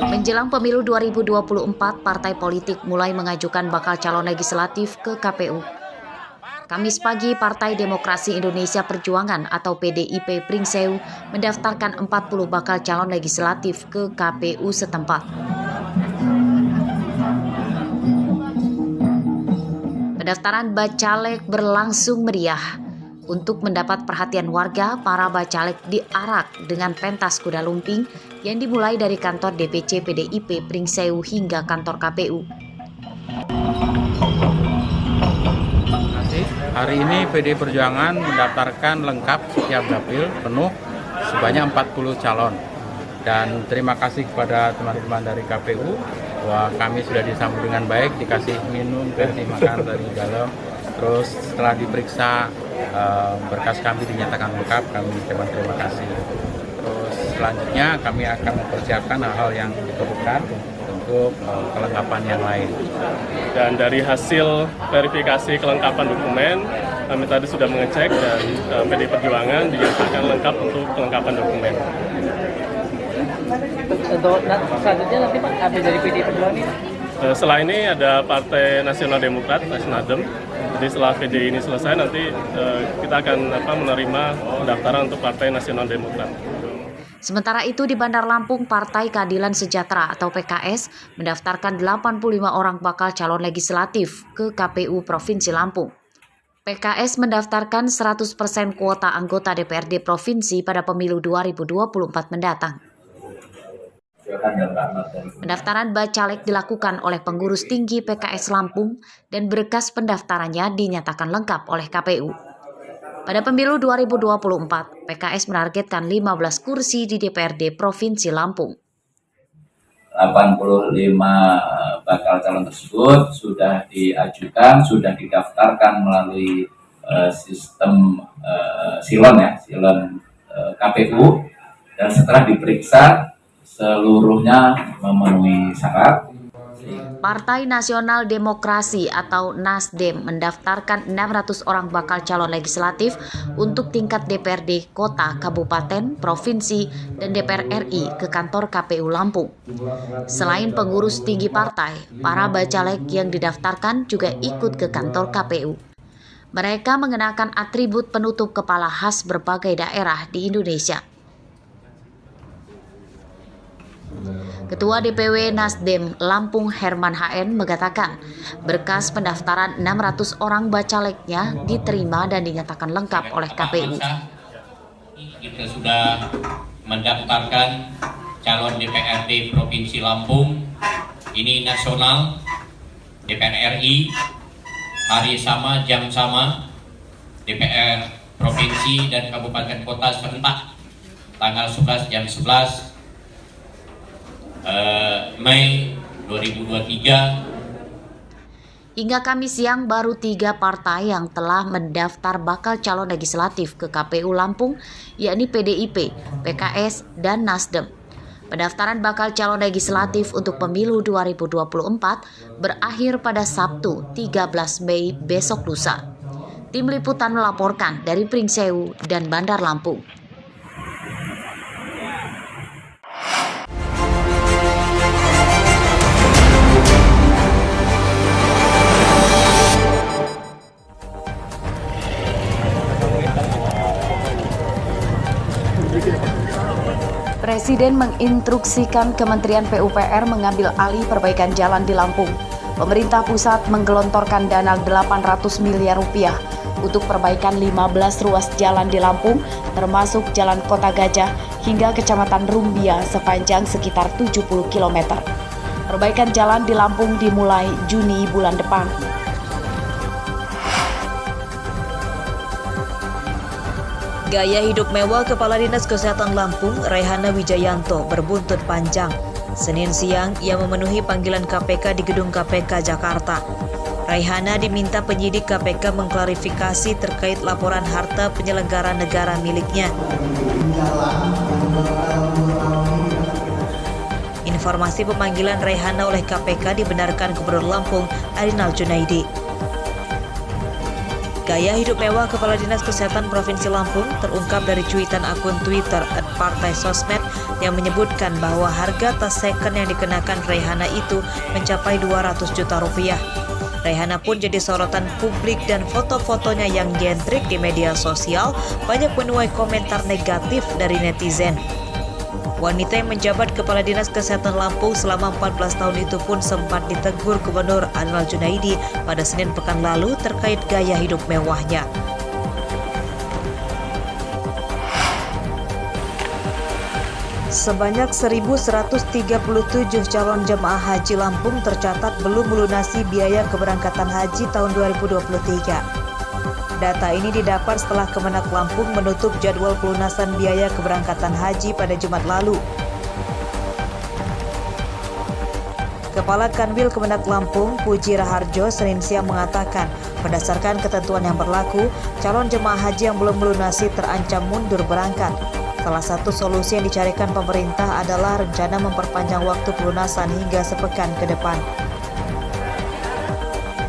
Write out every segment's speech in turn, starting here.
Menjelang pemilu 2024, partai politik mulai mengajukan bakal calon legislatif ke KPU. Kamis pagi, Partai Demokrasi Indonesia Perjuangan atau PDIP Pringsewu mendaftarkan 40 bakal calon legislatif ke KPU setempat. Pendaftaran bacalek berlangsung meriah. Untuk mendapat perhatian warga, para bacalek diarak dengan pentas kuda lumping yang dimulai dari kantor DPC PDIP Pringsewu hingga kantor KPU. Hari ini PD Perjuangan mendaftarkan lengkap setiap dapil penuh sebanyak 40 calon. Dan terima kasih kepada teman-teman dari KPU bahwa kami sudah disambut dengan baik, dikasih minum, dikasih makan dari dalam. Terus setelah diperiksa berkas kami dinyatakan lengkap, kami ucapkan terima kasih. Terus selanjutnya kami akan mempersiapkan hal-hal yang diperlukan untuk kelengkapan yang lain. Dan dari hasil verifikasi kelengkapan dokumen, kami tadi sudah mengecek dan PD Perjuangan dinyatakan lengkap untuk kelengkapan dokumen. Untuk selanjutnya nanti Pak, habis dari PD Perjuangan ini? Setelah ini ada Partai Nasional Demokrat, Nasdem. Jadi setelah PD ini selesai, nanti kita akan menerima pendaftaran untuk Partai Nasional Demokrat. Sementara itu di Bandar Lampung, Partai Keadilan Sejahtera atau PKS mendaftarkan 85 orang bakal calon legislatif ke KPU Provinsi Lampung. PKS mendaftarkan 100% kuota anggota DPRD Provinsi pada pemilu 2024 mendatang. Pendaftaran bacalek dilakukan oleh pengurus tinggi PKS Lampung dan berkas pendaftarannya dinyatakan lengkap oleh KPU. Pada pemilu 2024, PKS menargetkan 15 kursi di DPRD Provinsi Lampung. 85 bakal calon tersebut sudah diajukan, sudah didaftarkan melalui sistem silon KPU, dan setelah diperiksa seluruhnya memenuhi syarat. Partai Nasional Demokrasi atau Nasdem mendaftarkan 600 orang bakal calon legislatif untuk tingkat DPRD Kota, Kabupaten, Provinsi, dan DPR RI ke kantor KPU Lampung. Selain pengurus tinggi partai, para bacalek yang didaftarkan juga ikut ke kantor KPU. Mereka mengenakan atribut penutup kepala khas berbagai daerah di Indonesia. Ketua DPW Nasdem Lampung Herman HN mengatakan berkas pendaftaran 600 orang bacaleknya diterima dan dinyatakan lengkap oleh KPU. Kita sudah mendaftarkan calon DPRD Provinsi Lampung, ini nasional, DPR RI, hari sama, jam sama, DPR Provinsi dan Kabupaten Kota serentak, tanggal 11 jam 11 Mei 2023. Hingga Kamis siang baru 3 partai yang telah mendaftar bakal calon legislatif ke KPU Lampung, yakni PDIP, PKS, dan Nasdem. Pendaftaran bakal calon legislatif untuk pemilu 2024 berakhir pada Sabtu 13 Mei besok lusa. Tim Liputan melaporkan dari Pringsewu dan Bandar Lampung. Presiden menginstruksikan Kementerian PUPR mengambil alih perbaikan jalan di Lampung. Pemerintah pusat menggelontorkan dana 800 miliar rupiah untuk perbaikan 15 ruas jalan di Lampung, termasuk Jalan Kota Gajah hingga Kecamatan Rumbia sepanjang sekitar 70 km. Perbaikan jalan di Lampung dimulai Juni bulan depan. Gaya hidup mewah Kepala Dinas Kesehatan Lampung, Raihana Wijayanto, berbuntut panjang. Senin siang, ia memenuhi panggilan KPK di gedung KPK Jakarta. Raihana diminta penyidik KPK mengklarifikasi terkait laporan harta penyelenggara negara miliknya. Informasi pemanggilan Raihana oleh KPK dibenarkan Gubernur Lampung, Arinal Junaidi. Gaya hidup mewah Kepala Dinas Kesehatan Provinsi Lampung terungkap dari cuitan akun Twitter @partai_sosmed yang menyebutkan bahwa harga tas second yang dikenakan Raihana itu mencapai 200 juta rupiah. Raihana pun jadi sorotan publik dan foto-fotonya yang gentrik di media sosial banyak menuai komentar negatif dari netizen. Wanita yang menjabat Kepala Dinas Kesehatan Lampung selama 14 tahun itu pun sempat ditegur Gubernur Arinal Junaidi pada Senin pekan lalu terkait gaya hidup mewahnya. Sebanyak 1.137 calon jemaah haji Lampung tercatat belum melunasi biaya keberangkatan haji tahun 2023. Data ini didapat setelah Kemenak Lampung menutup jadwal pelunasan biaya keberangkatan haji pada Jumat lalu. Kepala Kanwil Kemenak Lampung, Puji Raharjo, Senin siang mengatakan, berdasarkan ketentuan yang berlaku, calon jemaah haji yang belum melunasi terancam mundur berangkat. Salah satu solusi yang dicarikan pemerintah adalah rencana memperpanjang waktu pelunasan hingga sepekan ke depan.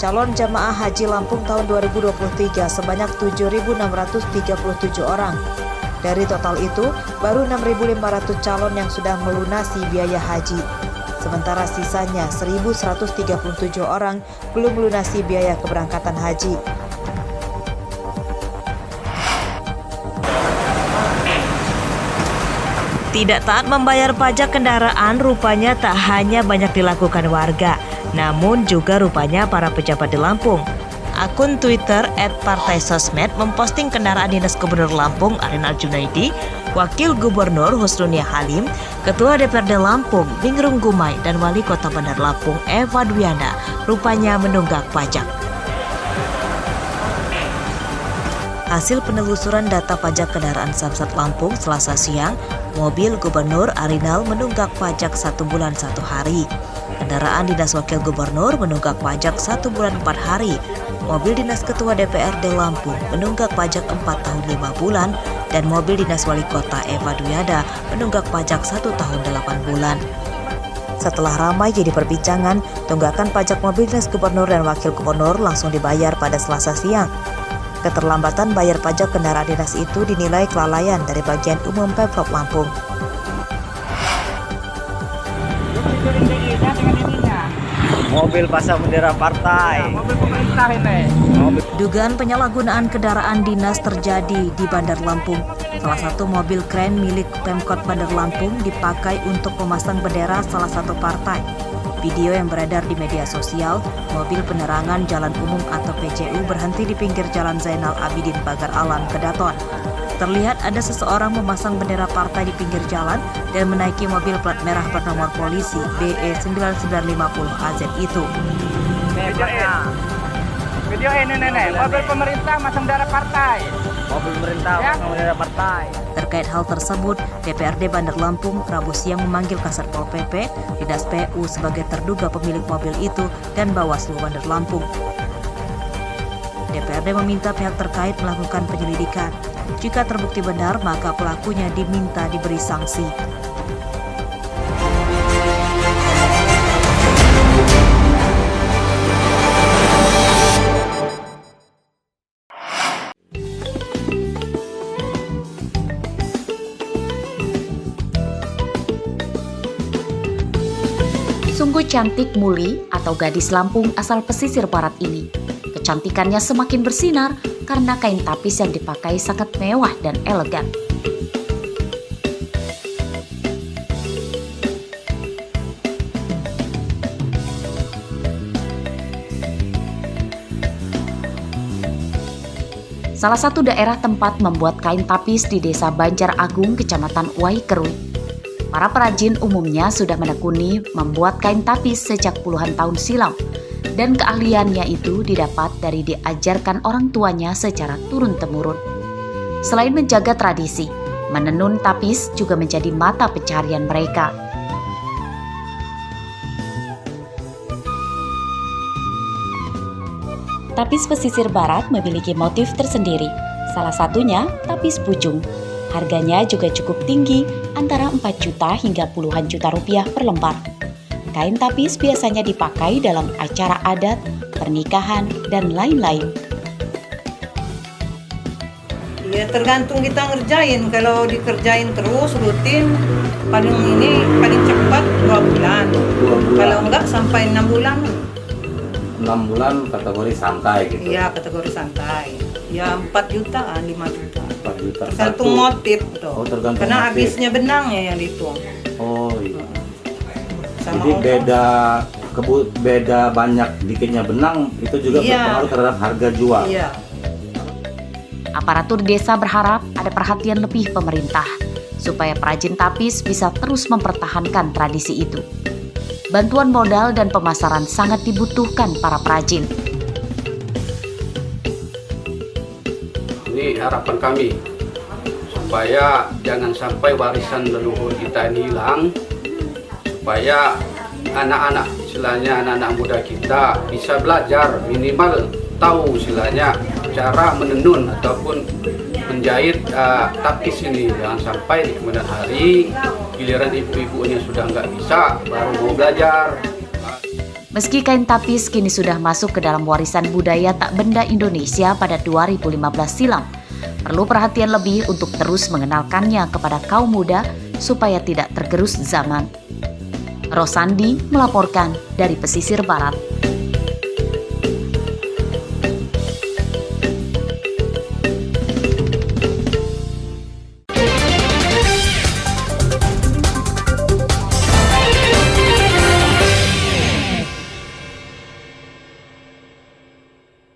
Calon jamaah haji Lampung tahun 2023 sebanyak 7.637 orang. Dari total itu, baru 6.500 calon yang sudah melunasi biaya haji. Sementara sisanya 1.137 orang belum melunasi biaya keberangkatan haji. Tidak taat membayar pajak kendaraan rupanya tak hanya banyak dilakukan warga, namun juga rupanya para pejabat di Lampung. Akun Twitter @partai_sosmed memposting kendaraan Dinas Gubernur Lampung Arinal Junaidi, Wakil Gubernur Husnunia Halim, Ketua DPRD Lampung Ningrum Gumai, dan Wali Kota Bandar Lampung Eva Dwiana rupanya menunggak pajak. Hasil penelusuran data pajak kendaraan Samsat Lampung Selasa siang, mobil Gubernur Arinal menunggak pajak 1 bulan 1 hari. Kendaraan Dinas Wakil Gubernur menunggak pajak 1 bulan 4 hari. Mobil Dinas Ketua DPRD Lampung menunggak pajak 4 tahun 5 bulan. Dan mobil Dinas Wali Kota Eva Dwiana menunggak pajak 1 tahun 8 bulan. Setelah ramai jadi perbincangan, tunggakan pajak mobil Dinas Gubernur dan Wakil Gubernur langsung dibayar pada Selasa siang. Keterlambatan bayar pajak kendaraan dinas itu dinilai kelalaian dari bagian umum Pemprov Lampung. Mobil pasang bendera partai. Mobil pemerintah ini. Dugaan penyalahgunaan kendaraan dinas terjadi di Bandar Lampung. Salah satu mobil kren milik Pemkot Bandar Lampung dipakai untuk memasang bendera salah satu partai. Video yang beredar di media sosial, mobil penerangan jalan umum atau PJU berhenti di pinggir Jalan Zainal Abidin Pagar Alam, Kedaton. Terlihat ada seseorang memasang bendera partai di pinggir jalan dan menaiki mobil plat merah bernomor polisi BE9950AZ itu. Video ini nenek, mobil pemerintah masang bendera partai. Mobil pemerintah masang bendera partai. Terkait hal tersebut, DPRD Bandar Lampung Rabu siang memanggil Kasat Pol PP, Dinas PU sebagai terduga pemilik mobil itu dan Bawaslu Bandar Lampung. DPRD meminta pihak terkait melakukan penyelidikan. Jika terbukti benar, maka pelakunya diminta diberi sanksi. Sungguh cantik Muli atau gadis Lampung asal pesisir barat ini. Kecantikannya semakin bersinar karena kain tapis yang dipakai sangat mewah dan elegan. Salah satu daerah tempat membuat kain tapis di Desa Banjar Agung, Kecamatan Waikeru. Para perajin umumnya sudah menekuni membuat kain tapis sejak puluhan tahun silam, dan keahliannya itu didapat dari diajarkan orang tuanya secara turun-temurun. Selain menjaga tradisi, menenun tapis juga menjadi mata pencaharian mereka. Tapis pesisir barat memiliki motif tersendiri, salah satunya tapis pucung. Harganya juga cukup tinggi, antara 4 juta hingga puluhan juta rupiah per lembar. Kain tapis biasanya dipakai dalam acara adat, pernikahan, dan lain-lain. Ya tergantung kita ngerjain. Kalau dikerjain terus rutin, paling cepat 2 bulan. Kalau enggak sampai 6 bulan. 6 bulan kategori santai gitu. Iya, kategori santai. Ya 4 jutaan, 5 juta. 4 juta. Tergantung motif tuh. Oh, tergantung karena motif. habisnya benangnya yang dihitung. Oh iya. Sama Jadi beda banyak dikitnya benang itu juga berpengaruh terhadap harga jual. Iya. Aparatur desa berharap ada perhatian lebih pemerintah supaya perajin tapis bisa terus mempertahankan tradisi itu. Bantuan modal dan pemasaran sangat dibutuhkan para perajin. Ini harapan kami supaya jangan sampai warisan leluhur kita ini hilang, supaya anak-anak istilahnya anak-anak muda kita bisa belajar, minimal tahu istilahnya cara menenun ataupun menjahit tapis ini. Jangan sampai di kemudian hari giliran ibu-ibunya sudah nggak bisa baru mau belajar. Meski kain tapis kini sudah masuk ke dalam warisan budaya tak benda Indonesia pada 2015 silam, perlu perhatian lebih untuk terus mengenalkannya kepada kaum muda supaya tidak tergerus zaman. Rosandi melaporkan dari pesisir barat.